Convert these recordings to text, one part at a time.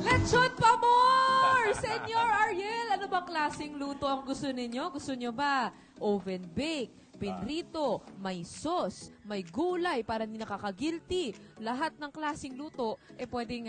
Lechon pa more! Senyor Ariel, ano bang klaseng luto ang gusto ninyo? Gusto nyo ba oven bake, pinrito, may sauce, may gulay para hindi nakaka-guilty? Lahat ng klaseng luto, pwedeng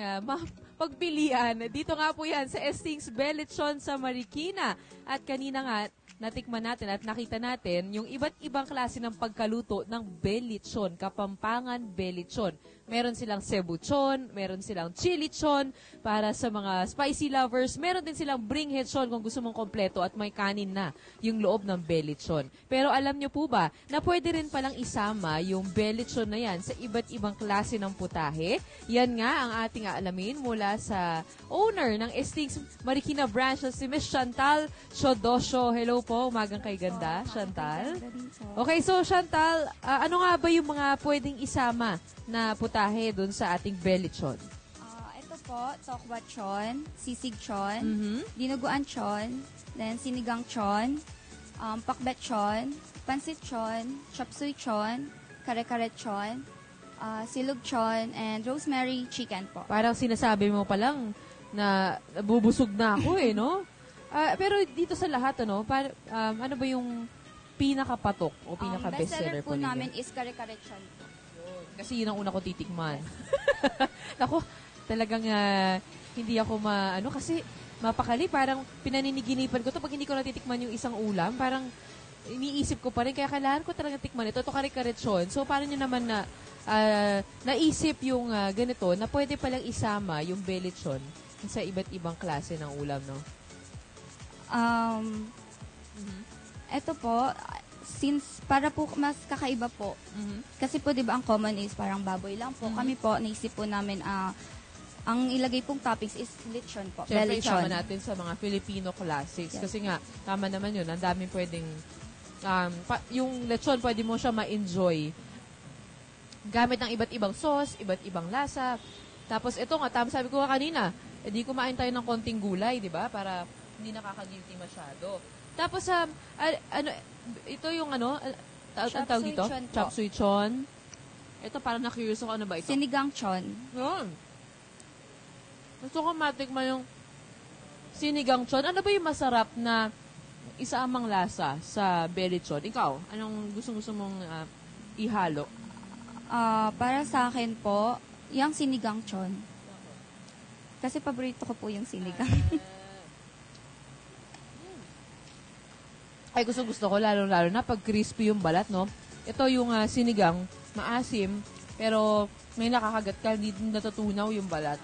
pagpilian. Dito nga po yan sa Estings Belechon sa Marikina. At kanina nga, natikman natin at nakita natin yung iba't ibang klase ng pagkaluto ng belechon, Kapampangan belechon. Meron silang cebuchon, meron silang chilichon para sa mga spicy lovers. Meron din silang bringhechon kung gusto mong kompleto at may kanin na yung loob ng belechon. Pero alam nyo po ba na pwede rin palang isama yung belechon na yan sa iba't ibang klase ng putahe? Yan nga ang ating aalamin mula sa owner ng Estings Marikina branch na si Miss Chantal Chodosyo. Hello po, umagang kay ganda, Chantal. Okay, so Chantal, ano nga ba yung mga pwedeng isama na putahe dun sa ating belechon? Ito po, tokwa chon, sisig chon, dinuguan chon, then sinigang chon, pakbet chon, pansit chon, chop suey chon, kare-kare chon, silog chon, and rosemary chicken po. Parang sinasabi mo pa lang na bubusog na ako no? Pero dito sa lahat, ano ba yung pinakapatok o pinaka-bestseller po namin is kare-kare chon. Kasi yun ang una ko titikman. Ako, talagang hindi ako kasi mapakali, parang pinaniniginipan ko to pag hindi ko natitikman yung isang ulam, parang iniisip ko pa rin, kaya kailangan ko talaga tikman ito kare-karechon. So, paano nyo naman na naisip yung ganito na pwede palang isama yung belechon sa iba't ibang klase ng ulam, no? Ito po, since para po mas kakaiba po. Kasi po 'di ba ang common is parang baboy lang po. Kami po naisip po namin ang ilagay pong toppings is lechon po. Siyempre, Belechon. isama natin sa mga Filipino classics. Yes. Kasi nga, tama naman yun. Ang daming pwedeng, yung lechon, pwede mo siya ma-enjoy gamit ng iba't ibang sauce, iba't ibang lasa. Tapos, ito nga, sabi ko kanina, di kumain tayo ng konting gulay, di ba? Para hindi nakaka-guilty masyado. Tapos, ito yung ang tawag dito? Chop suey chon. Ito, parang na-curious ako, ano ba ito? Sinigang chon. Yun. Gusto ko matikman yung sinigang chon. Ano ba yung masarap na isamang lasa sa belechon? Ikaw, anong gusto mong ihalo? Para sa akin po, yung sinigang chon. Kasi paborito ko po yung sinigang. Ay, gusto ko, lalo-lalo na pag crispy yung balat, no? Ito yung sinigang, maasim, pero may nakakagat ka, hindi natutunaw yung balat.